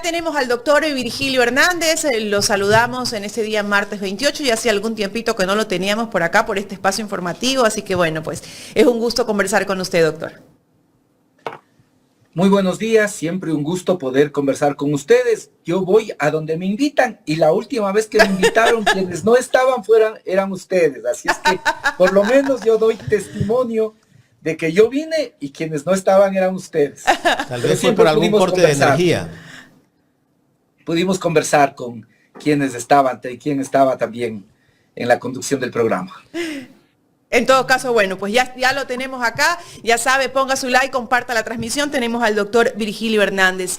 Ya tenemos al doctor Virgilio Hernández, lo saludamos en este día martes 28, y hace algún tiempito que no lo teníamos por acá, por este espacio informativo, así que bueno, pues es un gusto conversar con usted, doctor. Muy buenos días, siempre un gusto poder conversar con ustedes. Yo voy a donde me invitan y la última vez que me invitaron quienes no estaban eran ustedes, así es que por lo menos yo doy testimonio de que yo vine y quienes no estaban eran ustedes. Tal vez fue por algún corte de energía. Pudimos conversar con quienes estaban y quien estaba también en la conducción del programa. En todo caso, bueno, pues ya lo tenemos acá, ya sabe, ponga su like, comparta la transmisión, tenemos al doctor Virgilio Hernández.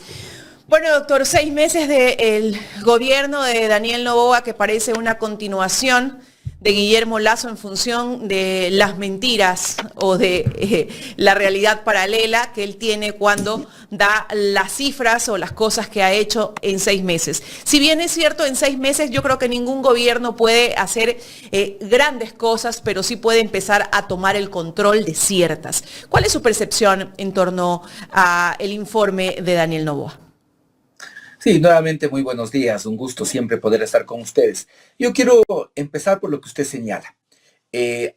Bueno, doctor, 6 meses del gobierno de Daniel Noboa, que parece una continuación de Guillermo Lasso en función de las mentiras o de la realidad paralela que él tiene cuando da las cifras o las cosas que ha hecho en 6 meses. Si bien es cierto, en 6 meses yo creo que ningún gobierno puede hacer grandes cosas, pero sí puede empezar a tomar el control de ciertas. ¿Cuál es su percepción en torno al informe de Daniel Noboa? Sí, nuevamente muy buenos días, un gusto siempre poder estar con ustedes. Yo quiero empezar por lo que usted señala.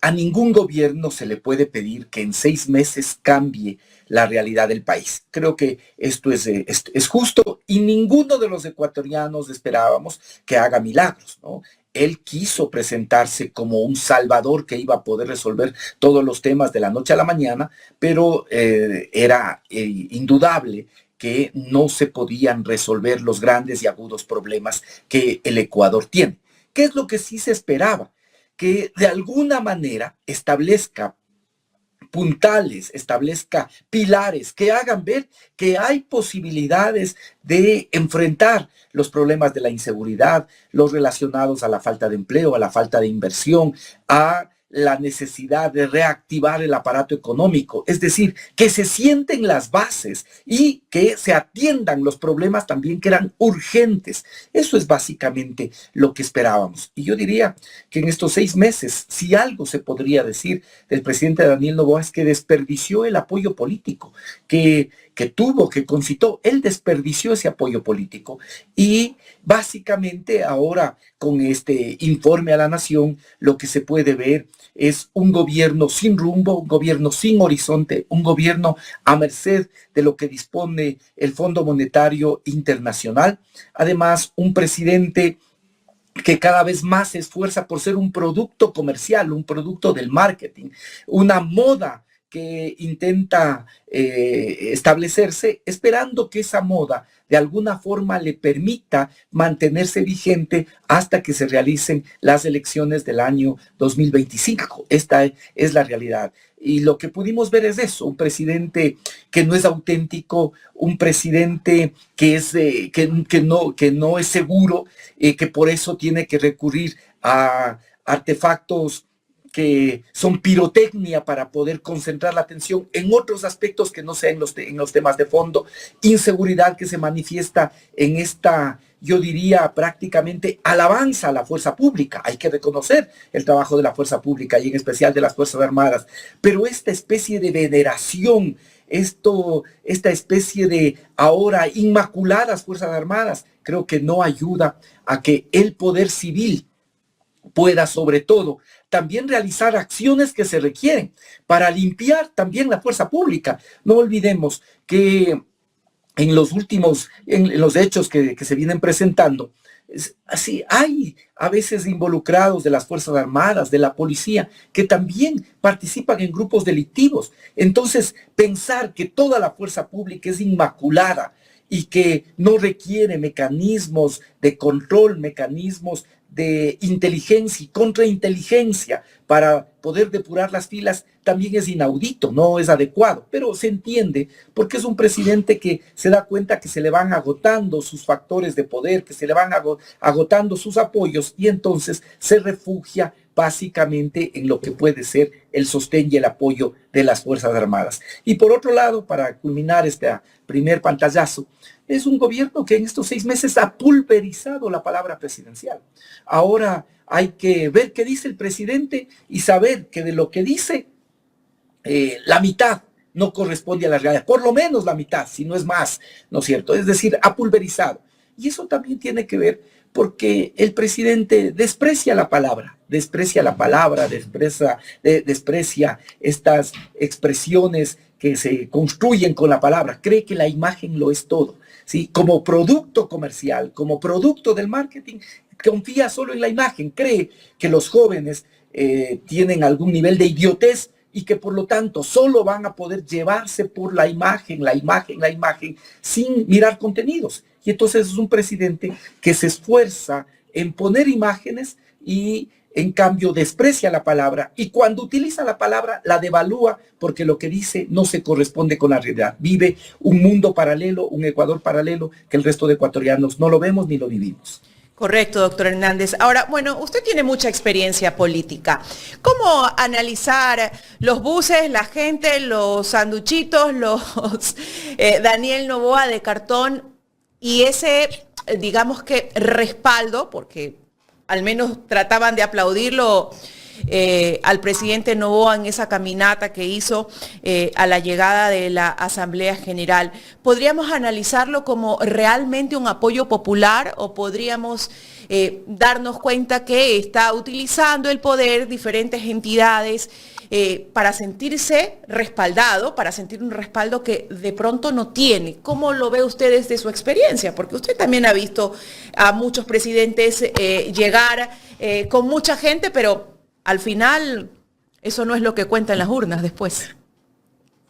A ningún gobierno se le puede pedir que en 6 meses cambie la realidad del país. Creo que esto es justo y ninguno de los ecuatorianos esperábamos que haga milagros, ¿no? Él quiso presentarse como un salvador que iba a poder resolver todos los temas de la noche a la mañana, pero era indudable que no se podían resolver los grandes y agudos problemas que el Ecuador tiene. ¿Qué es lo que sí se esperaba? Que de alguna manera establezca puntales, establezca pilares que hagan ver que hay posibilidades de enfrentar los problemas de la inseguridad, los relacionados a la falta de empleo, a la falta de inversión, a la necesidad de reactivar el aparato económico, es decir, que se sienten las bases y que se atiendan los problemas también que eran urgentes. Eso es básicamente lo que esperábamos. Y yo diría que en estos 6 meses, si algo se podría decir del presidente Daniel Noboa es que desperdició el apoyo político que concitó. Él desperdició ese apoyo político y básicamente ahora con este informe a la nación lo que se puede ver es un gobierno sin rumbo, un gobierno sin horizonte, un gobierno a merced de lo que dispone el Fondo Monetario Internacional. Además, un presidente que cada vez más se esfuerza por ser un producto comercial, un producto del marketing, una moda que intenta establecerse, esperando que esa moda de alguna forma le permita mantenerse vigente hasta que se realicen las elecciones del año 2025. Esta es la realidad. Y lo que pudimos ver es eso, un presidente que no es auténtico, un presidente que no es seguro, que por eso tiene que recurrir a artefactos que son pirotecnia para poder concentrar la atención en otros aspectos que no sean en los temas de fondo, inseguridad que se manifiesta en esta, yo diría prácticamente alabanza a la fuerza pública. Hay que reconocer el trabajo de la fuerza pública y en especial de las Fuerzas Armadas, pero esta especie de veneración, esta especie de ahora inmaculadas Fuerzas Armadas, creo que no ayuda a que el poder civil pueda sobre todo también realizar acciones que se requieren para limpiar también la fuerza pública. No olvidemos que en los hechos que se vienen presentando, así hay a veces involucrados de las Fuerzas Armadas, de la policía, que también participan en grupos delictivos. Entonces, pensar que toda la fuerza pública es inmaculada y que no requiere mecanismos de control, mecanismos de inteligencia y contrainteligencia para poder depurar las filas, también es inaudito, no es adecuado, pero se entiende porque es un presidente que se da cuenta que se le van agotando sus factores de poder, que se le van agotando sus apoyos y entonces se refugia básicamente en lo que puede ser el sostén y el apoyo de las Fuerzas Armadas. Y por otro lado, para culminar este primer pantallazo, es un gobierno que en estos 6 meses ha pulverizado la palabra presidencial. Ahora hay que ver qué dice el presidente y saber que de lo que dice, la mitad no corresponde a la realidad, por lo menos la mitad, si no es más, ¿no es cierto? Es decir, ha pulverizado. Y eso también tiene que ver porque el presidente desprecia la palabra, desprecia estas expresiones que se construyen con la palabra, cree que la imagen lo es todo, ¿sí? Como producto comercial, como producto del marketing, confía solo en la imagen, cree que los jóvenes tienen algún nivel de idiotez y que por lo tanto solo van a poder llevarse por la imagen, sin mirar contenidos. Y entonces es un presidente que se esfuerza en poner imágenes y en cambio desprecia la palabra, y cuando utiliza la palabra la devalúa porque lo que dice no se corresponde con la realidad. Vive un mundo paralelo, un Ecuador paralelo que el resto de ecuatorianos no lo vemos ni lo vivimos. Correcto, doctor Hernández. Ahora, bueno, usted tiene mucha experiencia política. ¿Cómo analizar los buses, la gente, los sanduchitos, los Daniel Noboa de cartón y ese, digamos que, respaldo, porque al menos trataban de aplaudirlo al presidente Noboa en esa caminata que hizo a la llegada de la Asamblea General? ¿Podríamos analizarlo como realmente un apoyo popular o podríamos darnos cuenta que está utilizando el poder diferentes entidades para sentirse respaldado, para sentir un respaldo que de pronto no tiene? ¿Cómo lo ve usted desde su experiencia? Porque usted también ha visto a muchos presidentes llegar con mucha gente, pero al final eso no es lo que cuenta en las urnas después.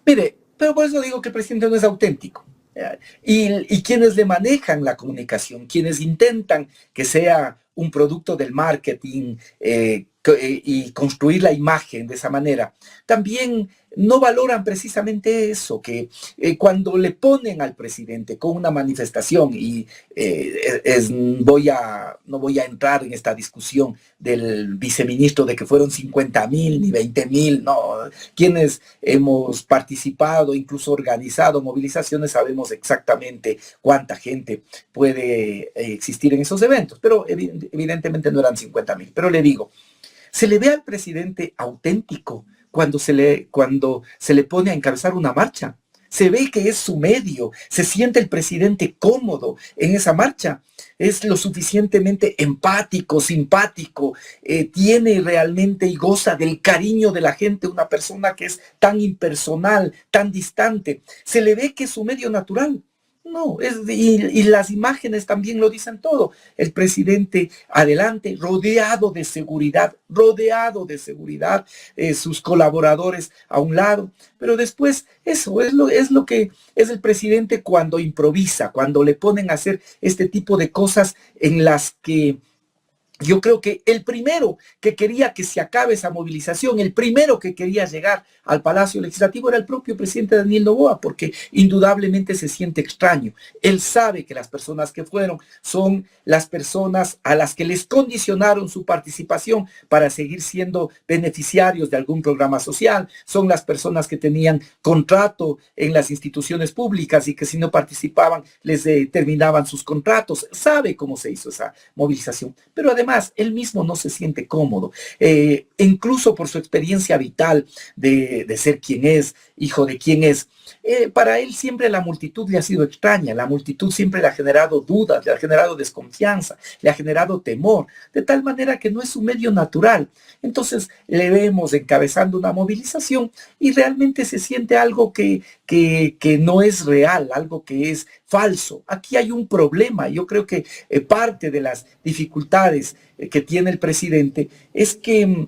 Mire, pero por eso digo que el presidente no es auténtico. Y quienes le manejan la comunicación, quienes intentan que sea un producto del marketing y construir la imagen de esa manera, también no valoran precisamente eso, que cuando le ponen al presidente con una manifestación, y no voy a entrar en esta discusión del viceministro de que fueron 50,000 ni 20,000, no, quienes hemos participado, incluso organizado movilizaciones, sabemos exactamente cuánta gente puede existir en esos eventos, pero evidentemente no eran 50,000. Pero le digo, se le ve al presidente auténtico cuando se le pone a encabezar una marcha. Se ve que es su medio, se siente el presidente cómodo en esa marcha, es lo suficientemente empático, simpático, tiene realmente y goza del cariño de la gente, una persona que es tan impersonal, tan distante. Se le ve que es su medio natural. No, y las imágenes también lo dicen todo. El presidente adelante, rodeado de seguridad, sus colaboradores a un lado. Pero después eso es lo que es el presidente cuando improvisa, cuando le ponen a hacer este tipo de cosas en las que yo creo que el primero que quería que se acabe esa movilización, el primero que quería llegar al Palacio Legislativo era el propio presidente Daniel Noboa, porque indudablemente se siente extraño. Él sabe que las personas que fueron son las personas a las que les condicionaron su participación para seguir siendo beneficiarios de algún programa social, son las personas que tenían contrato en las instituciones públicas y que si no participaban les terminaban sus contratos. Sabe cómo se hizo esa movilización, pero además él mismo no se siente cómodo, incluso por su experiencia vital de ser quien es, hijo de quien es. Para él siempre la multitud le ha sido extraña, la multitud siempre le ha generado dudas, le ha generado desconfianza, le ha generado temor, de tal manera que no es su medio natural. Entonces le vemos encabezando una movilización y realmente se siente algo que no es real, algo que es falso. Aquí hay un problema. Yo creo que parte de las dificultades que tiene el presidente es que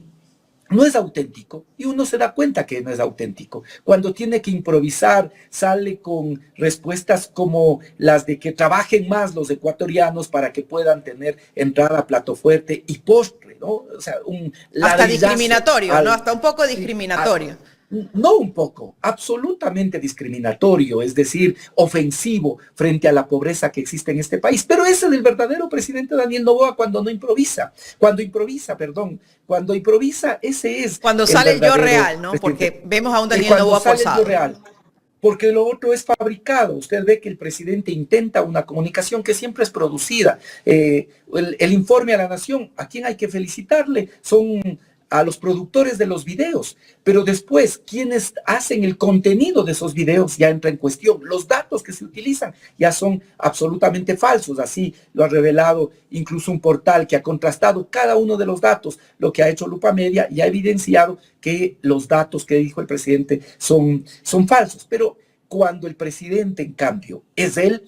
no es auténtico y uno se da cuenta que no es auténtico. Cuando tiene que improvisar, sale con respuestas como las de que trabajen más los ecuatorianos para que puedan tener entrada a plato fuerte y postre, ¿no? O sea, hasta discriminatorio, ¿no? Hasta un poco discriminatorio. No un poco, absolutamente discriminatorio, es decir, ofensivo frente a la pobreza que existe en este país. Pero ese es el verdadero presidente Daniel Noboa cuando improvisa, ese es. Cuando sale el yo real, ¿no? Porque vemos a un Daniel Noboa forzado. Porque lo otro es fabricado. Usted ve que el presidente intenta una comunicación que siempre es producida. El informe a la nación, ¿a quién hay que felicitarle? Son a los productores de los videos, pero después quienes hacen el contenido de esos videos ya entra en cuestión. Los datos que se utilizan ya son absolutamente falsos, así lo ha revelado incluso un portal que ha contrastado cada uno de los datos, lo que ha hecho Lupa Media, y ha evidenciado que los datos que dijo el presidente son falsos. Pero cuando el presidente, en cambio, es él,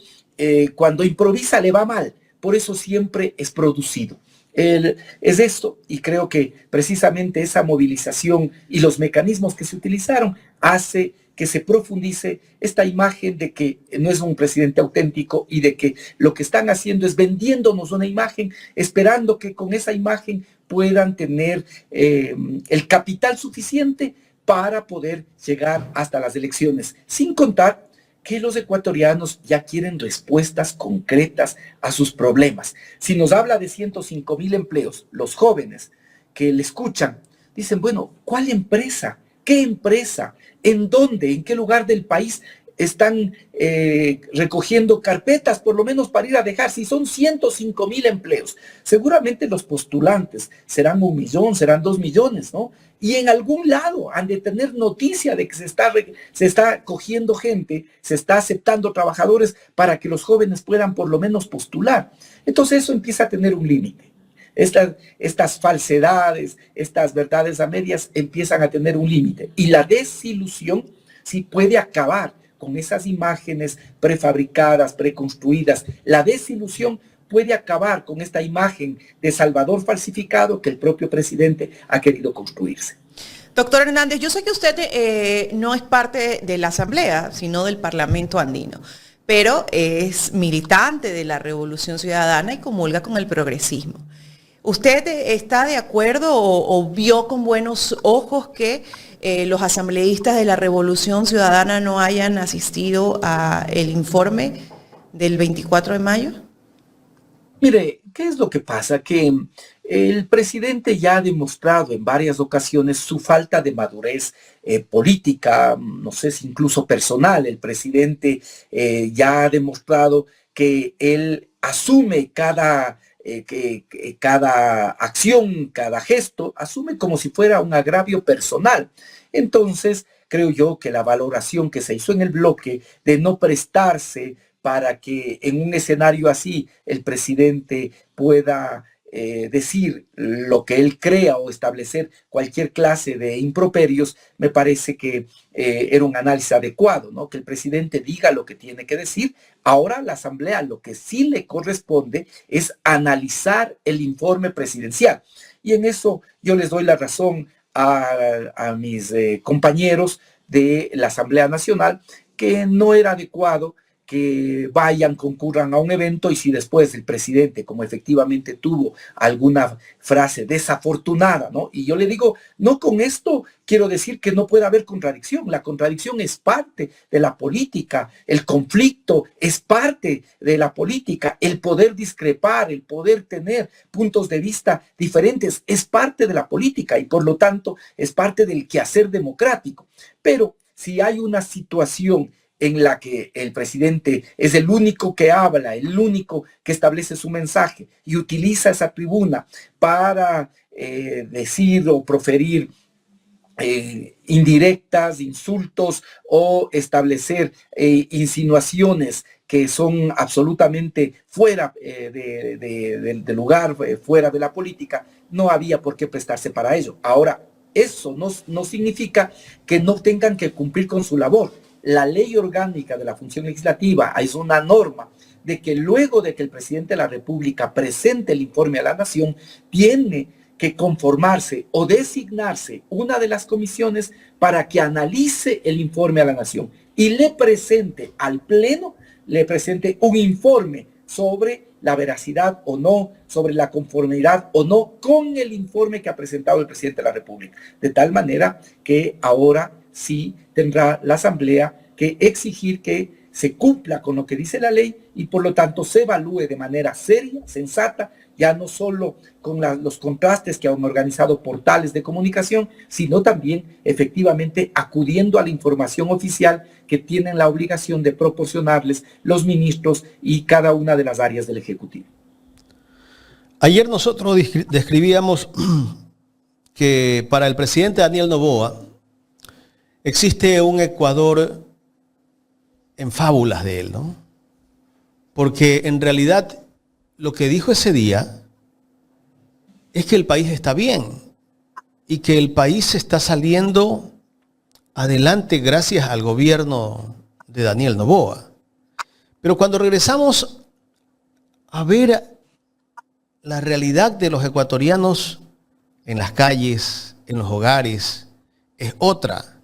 cuando improvisa le va mal, por eso siempre es producido. Es esto, y creo que precisamente esa movilización y los mecanismos que se utilizaron hace que se profundice esta imagen de que no es un presidente auténtico y de que lo que están haciendo es vendiéndonos una imagen, esperando que con esa imagen puedan tener el capital suficiente para poder llegar hasta las elecciones, sin contar que los ecuatorianos ya quieren respuestas concretas a sus problemas. Si nos habla de 105,000 empleos, los jóvenes que le escuchan dicen, bueno, ¿cuál empresa? ¿Qué empresa? ¿En dónde? ¿En qué lugar del país están recogiendo carpetas, por lo menos para ir a dejar? Si son 105,000 empleos, seguramente los postulantes serán 1 millón, serán 2 millones, ¿no? Y en algún lado han de tener noticia de que se está cogiendo gente, se está aceptando trabajadores para que los jóvenes puedan por lo menos postular. Entonces eso empieza a tener un límite. Estas falsedades, estas verdades a medias empiezan a tener un límite. Y la desilusión sí puede acabar con esas imágenes prefabricadas, preconstruidas. La desilusión puede acabar con esta imagen de Salvador falsificado que el propio presidente ha querido construirse. Doctor Hernández, yo sé que usted no es parte de la Asamblea, sino del Parlamento andino, pero es militante de la Revolución Ciudadana y comulga con el progresismo. ¿Usted está de acuerdo o vio con buenos ojos que los asambleístas de la Revolución Ciudadana no hayan asistido al informe del 24 de mayo? Mire, ¿qué es lo que pasa? Que el presidente ya ha demostrado en varias ocasiones su falta de madurez política, no sé si incluso personal. El presidente ya ha demostrado que él asume cada acción, cada gesto, asume como si fuera un agravio personal. Entonces, creo yo que la valoración que se hizo en el bloque de no prestarse para que en un escenario así el presidente pueda decir lo que él crea o establecer cualquier clase de improperios, me parece que era un análisis adecuado, ¿no? Que el presidente diga lo que tiene que decir. Ahora la Asamblea lo que sí le corresponde es analizar el informe presidencial. Y en eso yo les doy la razón a mis compañeros de la Asamblea Nacional, que no era adecuado que vayan, concurran a un evento y si después el presidente, como efectivamente tuvo alguna frase desafortunada, ¿no? Y yo le digo, no con esto quiero decir que no puede haber contradicción. La contradicción es parte de la política, el conflicto es parte de la política, el poder discrepar, el poder tener puntos de vista diferentes es parte de la política y por lo tanto es parte del quehacer democrático. Pero si hay una situación en la que el presidente es el único que habla, el único que establece su mensaje y utiliza esa tribuna para decir o proferir indirectas, insultos o establecer insinuaciones que son absolutamente fuera de lugar, fuera de la política, no había por qué prestarse para ello. Ahora, eso no significa que no tengan que cumplir con su labor. La ley orgánica de la función legislativa es una norma de que luego de que el presidente de la República presente el informe a la nación, tiene que conformarse o designarse una de las comisiones para que analice el informe a la nación y le presente al Pleno, le presente un informe sobre la veracidad o no, sobre la conformidad o no con el informe que ha presentado el presidente de la República. De tal manera que ahora sí tendrá la Asamblea que exigir que se cumpla con lo que dice la ley y por lo tanto se evalúe de manera seria, sensata, ya no solo con los contrastes que han organizado portales de comunicación, sino también efectivamente acudiendo a la información oficial que tienen la obligación de proporcionarles los ministros y cada una de las áreas del Ejecutivo. Ayer nosotros describíamos que para el presidente Daniel Noboa existe un Ecuador en fábulas de él, ¿no? Porque en realidad lo que dijo ese día es que el país está bien y que el país está saliendo adelante gracias al gobierno de Daniel Noboa. Pero cuando regresamos a ver la realidad de los ecuatorianos en las calles, en los hogares, es otra.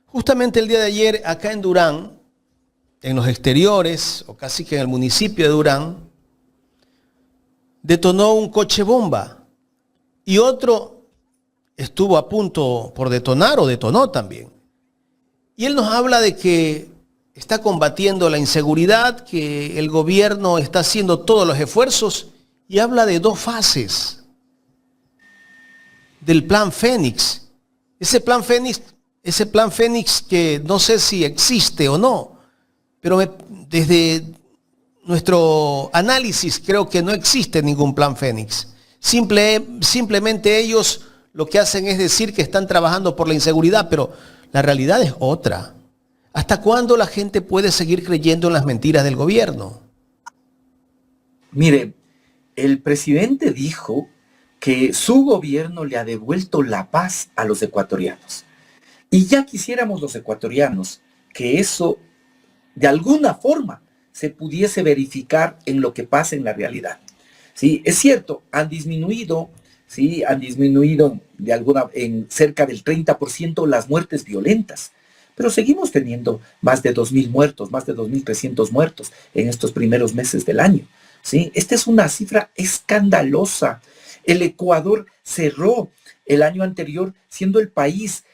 Justamente el día de ayer, acá en Durán, en los exteriores, o casi que en el municipio de Durán, detonó un coche bomba y otro estuvo a punto por detonar o detonó también. Y él nos habla de que está combatiendo la inseguridad, que el gobierno está haciendo todos los esfuerzos y habla de 2 fases del Plan Fénix. Ese plan Fénix que no sé si existe o no, pero desde nuestro análisis creo que no existe ningún Plan Fénix. Simplemente ellos lo que hacen es decir que están trabajando por la inseguridad, pero la realidad es otra. ¿Hasta cuándo la gente puede seguir creyendo en las mentiras del gobierno? Mire, el presidente dijo que su gobierno le ha devuelto la paz a los ecuatorianos. Y ya quisiéramos los ecuatorianos que eso de alguna forma se pudiese verificar en lo que pasa en la realidad. Sí, es cierto, han disminuido en cerca del 30% las muertes violentas, pero seguimos teniendo más de 2.000 muertos, más de 2.300 muertos en estos primeros meses del año. ¿Sí? Esta es una cifra escandalosa. El Ecuador cerró el año anterior siendo el país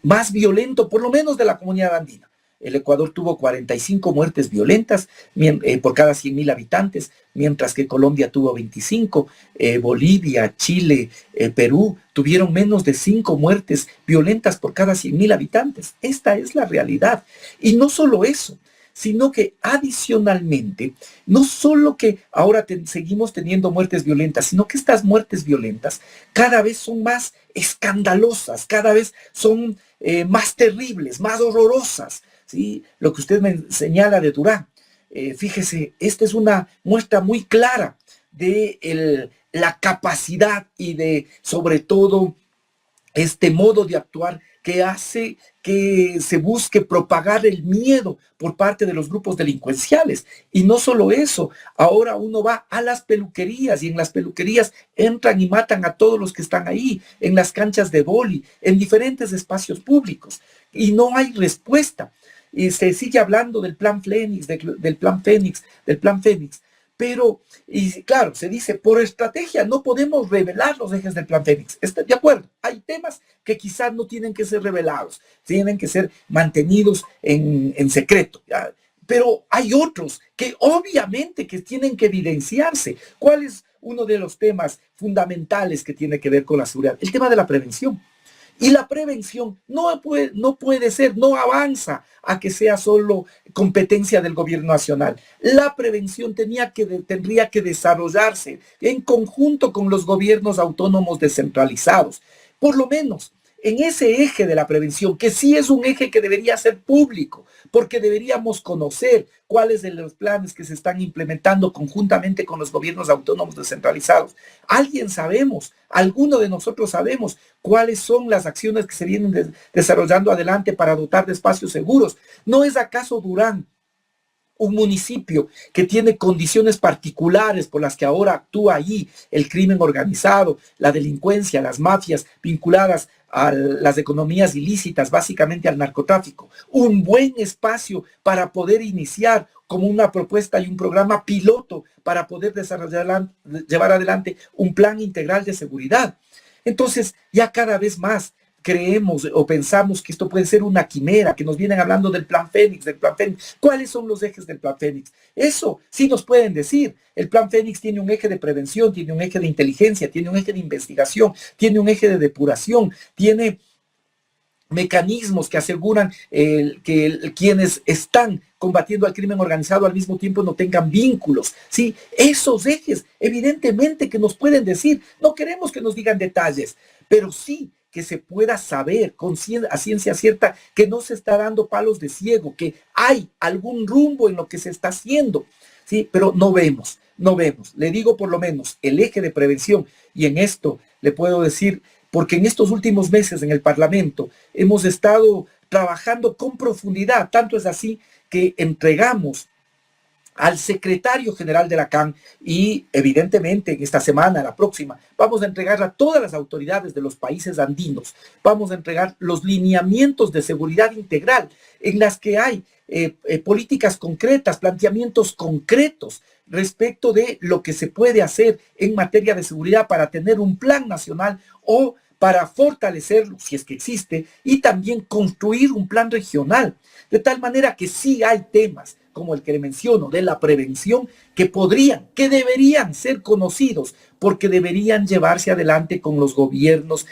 más violento, por lo menos de la comunidad andina. El Ecuador tuvo 45 muertes violentas por cada 100.000 habitantes, mientras que Colombia tuvo 25, Bolivia, Chile, Perú tuvieron menos de 5 muertes violentas por cada 100.000 habitantes. Esta es la realidad. Y no solo eso, sino que adicionalmente, no solo que ahora seguimos teniendo muertes violentas, sino que estas muertes violentas cada vez son más escandalosas, cada vez son más terribles, más horrorosas. ¿Sí? Lo que usted me señala de Durán, fíjese, esta es una muestra muy clara de la capacidad y de, sobre todo, este modo de actuar que hace que se busque propagar el miedo por parte de los grupos delincuenciales. Y no solo eso, ahora uno va a las peluquerías y en las peluquerías entran y matan a todos los que están ahí, en las canchas de vóley, en diferentes espacios públicos. Y no hay respuesta. Y se sigue hablando del plan Fénix, del plan Fénix. Pero, y claro, se dice, por estrategia no podemos revelar los ejes del plan Fénix. Estoy de acuerdo, hay temas que quizás no tienen que ser revelados, tienen que ser mantenidos en secreto, ¿ya? Pero hay otros que obviamente que tienen que evidenciarse. ¿Cuál es uno de los temas fundamentales que tiene que ver con la seguridad? El tema de la prevención. Y la prevención no avanza a que sea solo competencia del gobierno nacional. La prevención tendría que desarrollarse en conjunto con los gobiernos autónomos descentralizados. Por lo menos en ese eje de la prevención, que sí es un eje que debería ser público, porque deberíamos conocer cuáles de los planes que se están implementando conjuntamente con los gobiernos autónomos descentralizados. Alguno de nosotros sabemos cuáles son las acciones que se vienen desarrollando adelante para dotar de espacios seguros. ¿No es acaso Durán un municipio que tiene condiciones particulares por las que ahora actúa allí el crimen organizado, la delincuencia, las mafias vinculadas a las economías ilícitas, básicamente al narcotráfico? Un buen espacio para poder iniciar como una propuesta y un programa piloto para poder llevar adelante un plan integral de seguridad. Entonces, ya cada vez más creemos o pensamos que esto puede ser una quimera, que nos vienen hablando del plan Fénix, ¿Cuáles son los ejes del plan Fénix? Eso sí nos pueden decir. El plan Fénix tiene un eje de prevención, tiene un eje de inteligencia, tiene un eje de investigación, tiene un eje de depuración, tiene mecanismos que aseguran que quienes están combatiendo al crimen organizado al mismo tiempo no tengan vínculos, ¿sí? Esos ejes, evidentemente que nos pueden decir, no queremos que nos digan detalles, pero sí que se pueda saber a ciencia cierta que no se está dando palos de ciego, que hay algún rumbo en lo que se está haciendo, ¿sí? Pero no vemos. Le digo por lo menos el eje de prevención, y en esto le puedo decir, porque en estos últimos meses en el Parlamento hemos estado trabajando con profundidad, tanto es así que entregamos al secretario general de la CAN y evidentemente en esta semana, la próxima, vamos a entregar a todas las autoridades de los países andinos, vamos a entregar los lineamientos de seguridad integral en las que hay políticas concretas, planteamientos concretos respecto de lo que se puede hacer en materia de seguridad para tener un plan nacional o para fortalecerlo, si es que existe, y también construir un plan regional, de tal manera que sí hay temas como el que le menciono, de la prevención, que deberían ser conocidos, porque deberían llevarse adelante con los gobiernos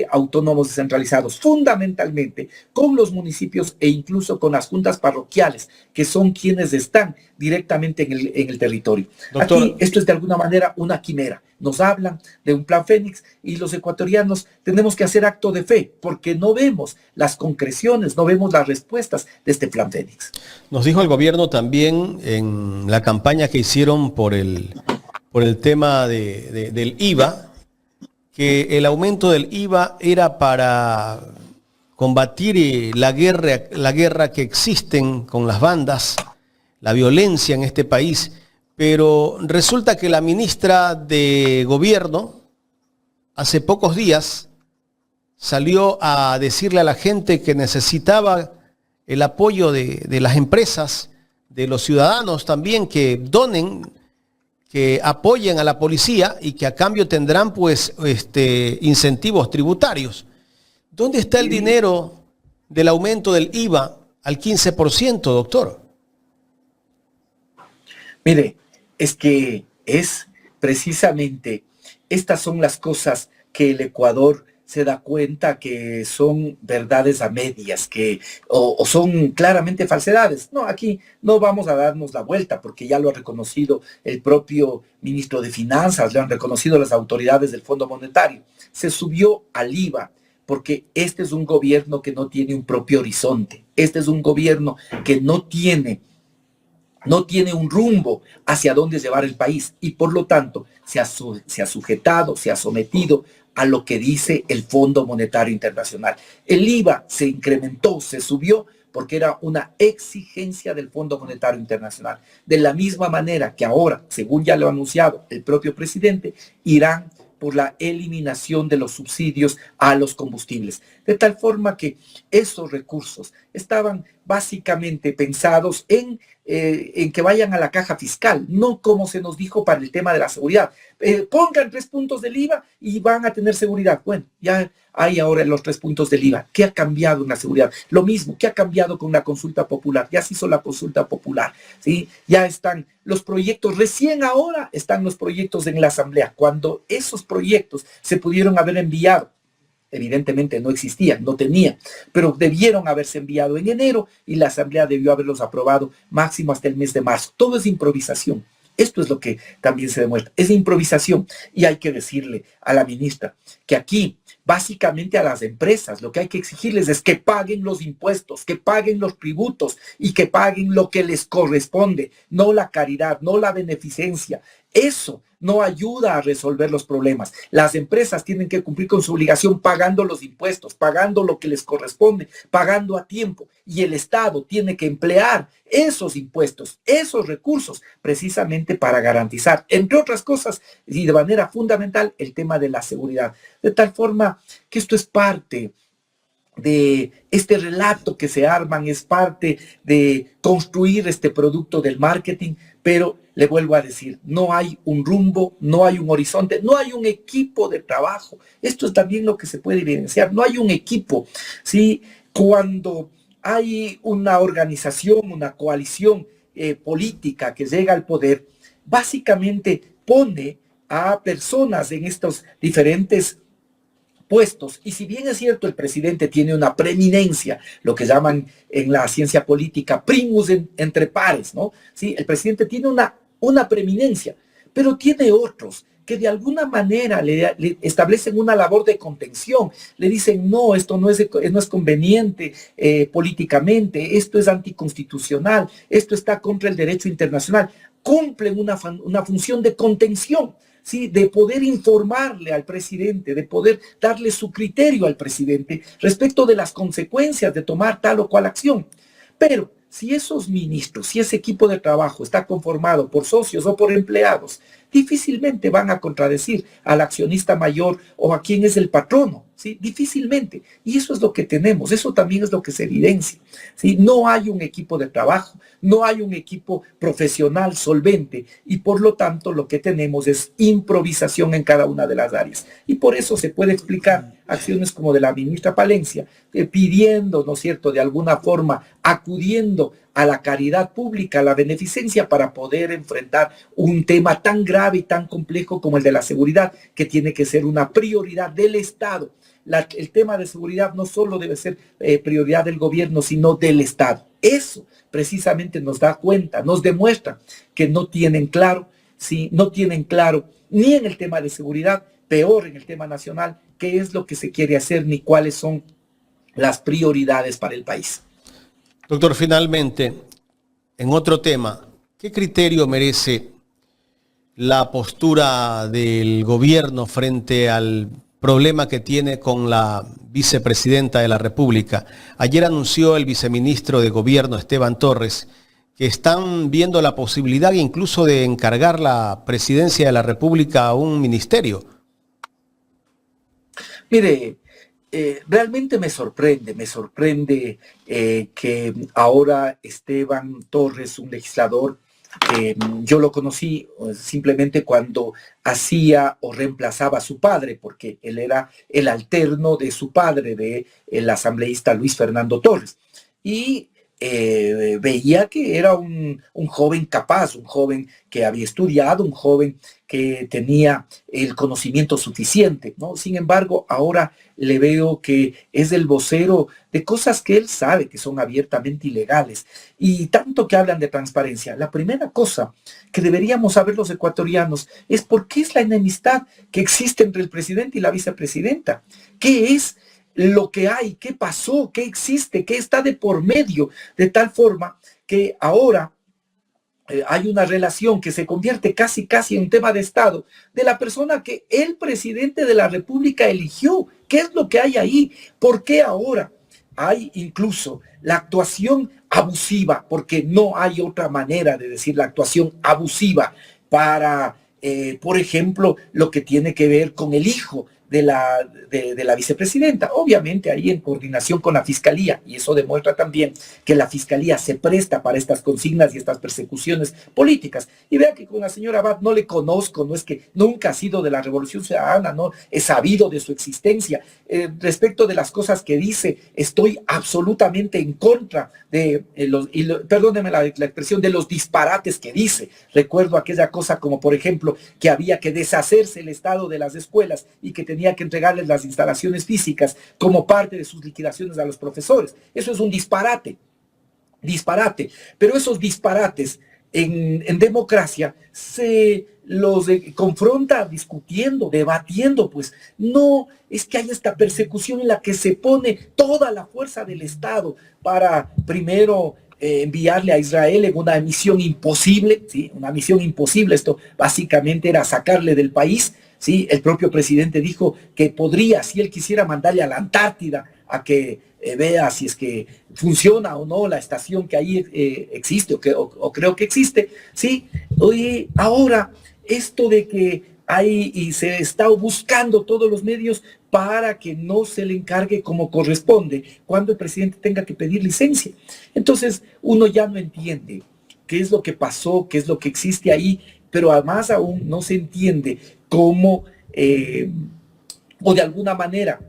autónomos descentralizados, fundamentalmente con los municipios e incluso con las juntas parroquiales, que son quienes están directamente en el territorio. Doctor, aquí esto es de alguna manera una quimera. Nos hablan de un plan Fénix y los ecuatorianos tenemos que hacer acto de fe, porque no vemos las concreciones, no vemos las respuestas de este plan Fénix. Nos dijo el gobierno también en la campaña que hicieron por el tema del IVA, que el aumento del IVA era para combatir la guerra que existen con las bandas, la violencia en este país, pero resulta que la ministra de Gobierno hace pocos días salió a decirle a la gente que necesitaba el apoyo de las empresas, de los ciudadanos también, que donen, que apoyen a la policía y que a cambio tendrán pues incentivos tributarios. ¿Dónde está el dinero del aumento del IVA al 15%, doctor? Mire, es que es precisamente, estas son las cosas que el Ecuador se da cuenta que son verdades a medias, o son claramente falsedades. No, aquí no vamos a darnos la vuelta, porque ya lo ha reconocido el propio ministro de Finanzas, lo han reconocido las autoridades del Fondo Monetario. Se subió al IVA, porque este es un gobierno que no tiene un propio horizonte. Este es un gobierno que no tiene un rumbo hacia dónde llevar el país, y por lo tanto se ha sujetado, se ha sometido a lo que dice el Fondo Monetario Internacional. El IVA se incrementó, se subió, porque era una exigencia del Fondo Monetario Internacional. De la misma manera que ahora, según ya lo ha anunciado el propio presidente, irán por la eliminación de los subsidios a los combustibles. De tal forma que esos recursos estaban básicamente pensados en que vayan a la caja fiscal, no como se nos dijo para el tema de la seguridad. Pongan 3 puntos del IVA y van a tener seguridad. Bueno, ya hay ahora los 3 puntos del IVA. ¿Qué ha cambiado en la seguridad? Lo mismo, ¿qué ha cambiado con la consulta popular? Ya se hizo la consulta popular, ¿sí? Ya están los proyectos, recién ahora están los proyectos en la Asamblea. Cuando esos proyectos se pudieron haber enviado, evidentemente no existían, no tenían, pero debieron haberse enviado en enero y la Asamblea debió haberlos aprobado máximo hasta el mes de marzo. Todo es improvisación. Esto es lo que también se demuestra, es improvisación. Y hay que decirle a la ministra que aquí, básicamente a las empresas, lo que hay que exigirles es que paguen los impuestos, que paguen los tributos y que paguen lo que les corresponde, no la caridad, no la beneficencia. Eso no ayuda a resolver los problemas. Las empresas tienen que cumplir con su obligación pagando los impuestos, pagando lo que les corresponde, pagando a tiempo. Y el Estado tiene que emplear esos impuestos, esos recursos, precisamente para garantizar, entre otras cosas, y de manera fundamental, el tema de la seguridad. De tal forma que esto es parte de este relato que se arman, es parte de construir este producto del marketing, pero le vuelvo a decir, no hay un rumbo, no hay un horizonte, no hay un equipo de trabajo. Esto es también lo que se puede evidenciar, no hay un equipo, ¿sí? Cuando hay una organización, una coalición política que llega al poder, básicamente pone a personas en estos diferentes puestos. Y si bien es cierto, el presidente tiene una preeminencia, lo que llaman en la ciencia política primus entre pares, ¿no? Sí, el presidente tiene una preeminencia, pero tiene otros que de alguna manera le establecen una labor de contención, le dicen, no, esto no es conveniente políticamente, esto es anticonstitucional, esto está contra el derecho internacional, cumplen una función de contención, ¿sí? De poder informarle al presidente, de poder darle su criterio al presidente respecto de las consecuencias de tomar tal o cual acción. Pero si esos ministros, si ese equipo de trabajo está conformado por socios o por empleados, difícilmente van a contradecir al accionista mayor o a quien es el patrono, ¿sí? Difícilmente. Y eso es lo que tenemos, eso también es lo que se evidencia, ¿sí? No hay un equipo de trabajo, no hay un equipo profesional solvente y por lo tanto lo que tenemos es improvisación en cada una de las áreas. Y por eso se puede explicar acciones como de la ministra Palencia, pidiendo, ¿no es cierto?, de alguna forma, acudiendo a la caridad pública, a la beneficencia para poder enfrentar un tema tan grave y tan complejo como el de la seguridad, que tiene que ser una prioridad del Estado. El tema de seguridad no solo debe ser prioridad del gobierno, sino del Estado. Eso precisamente nos da cuenta, nos demuestra que no tienen claro, ¿sí? No tienen claro ni en el tema de seguridad, peor en el tema nacional, qué es lo que se quiere hacer ni cuáles son las prioridades para el país. Doctor, finalmente, en otro tema, ¿qué criterio merece la postura del gobierno frente al problema que tiene con la vicepresidenta de la República? Ayer anunció el viceministro de Gobierno, Esteban Torres, que están viendo la posibilidad incluso de encargar la presidencia de la República a un ministerio. Mire, realmente me sorprende que ahora Esteban Torres, un legislador, yo lo conocí simplemente cuando hacía o reemplazaba a su padre, porque él era el alterno de su padre, del asambleísta Luis Fernando Torres. Y veía que era un joven capaz, un joven que había estudiado, un joven que tenía el conocimiento suficiente, ¿no? Sin embargo, ahora le veo que es el vocero de cosas que él sabe que son abiertamente ilegales. Y tanto que hablan de transparencia, la primera cosa que deberíamos saber los ecuatorianos es por qué es la enemistad que existe entre el presidente y la vicepresidenta. ¿Qué es lo que hay? ¿Qué pasó? ¿Qué existe? ¿Qué está de por medio? De tal forma que ahora hay una relación que se convierte casi en un tema de Estado de la persona que el presidente de la República eligió. ¿Qué es lo que hay ahí? ¿Por qué ahora hay incluso la actuación abusiva? Porque no hay otra manera de decir la actuación abusiva para, por ejemplo, lo que tiene que ver con el hijo de la vicepresidenta, obviamente ahí en coordinación con la fiscalía, y eso demuestra también que la fiscalía se presta para estas consignas y estas persecuciones políticas. Y vea que con la señora Abad no le conozco, no es que nunca ha sido de la Revolución Ciudadana, no he sabido de su existencia. Respecto de las cosas que dice, estoy absolutamente en contra de perdóneme la expresión, de los disparates que dice. Recuerdo aquella cosa como, por ejemplo, que había que deshacerse el Estado de las escuelas y que tenía que entregarles las instalaciones físicas como parte de sus liquidaciones a los profesores. Eso es un disparate, pero esos disparates en democracia se los confronta discutiendo, debatiendo, pues no es que haya esta persecución en la que se pone toda la fuerza del Estado para primero enviarle a Israel en una misión imposible, ¿sí? Una misión imposible, esto básicamente era sacarle del país. Sí, el propio presidente dijo que podría, si él quisiera, mandarle a la Antártida a que vea si es que funciona o no la estación que ahí existe o creo que existe. Sí, y ahora esto de que hay y se está buscando todos los medios para que no se le encargue como corresponde cuando el presidente tenga que pedir licencia. Entonces uno ya no entiende qué es lo que pasó, qué es lo que existe ahí, pero además aún no se entiende cómo, o de alguna manera,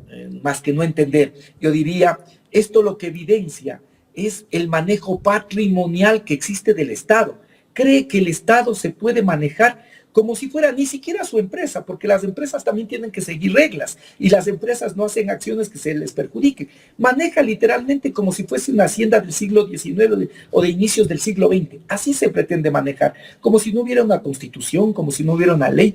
más que no entender, yo diría, esto lo que evidencia es el manejo patrimonial que existe del Estado. Cree que el Estado se puede manejar como si fuera ni siquiera su empresa, porque las empresas también tienen que seguir reglas y las empresas no hacen acciones que se les perjudiquen. Maneja literalmente como si fuese una hacienda del siglo XIX o de inicios del siglo XX. Así se pretende manejar, como si no hubiera una constitución, como si no hubiera una ley,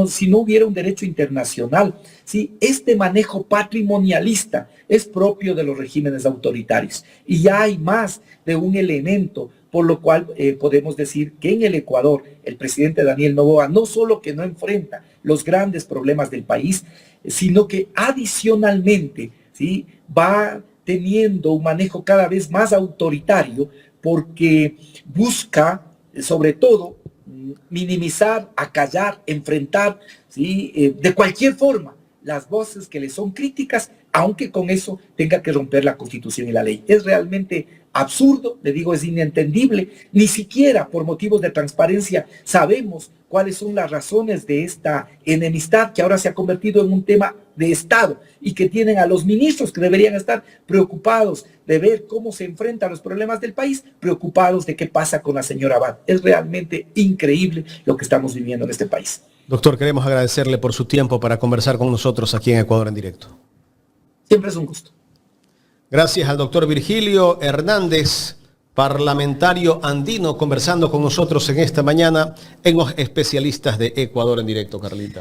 si no hubiera un derecho internacional. ¿Sí? Este manejo patrimonialista es propio de los regímenes autoritarios y ya hay más de un elemento por lo cual podemos decir que en el Ecuador el presidente Daniel Noboa no solo que no enfrenta los grandes problemas del país, sino que adicionalmente, ¿sí?, va teniendo un manejo cada vez más autoritario porque busca, sobre todo, minimizar, acallar, enfrentar, ¿sí?, de cualquier forma las voces que le son críticas, aunque con eso tenga que romper la Constitución y la ley. Es realmente absurdo, le digo, es inentendible. Ni siquiera por motivos de transparencia sabemos cuáles son las razones de esta enemistad que ahora se ha convertido en un tema de Estado y que tienen a los ministros que deberían estar preocupados de ver cómo se enfrentan los problemas del país, preocupados de qué pasa con la señora Abad. Es realmente increíble lo que estamos viviendo en este país. Doctor, queremos agradecerle por su tiempo para conversar con nosotros aquí en Ecuador en Directo. Siempre es un gusto. Gracias al doctor Virgilio Hernández, parlamentario andino, conversando con nosotros en esta mañana en los especialistas de Ecuador en Directo, Carlita.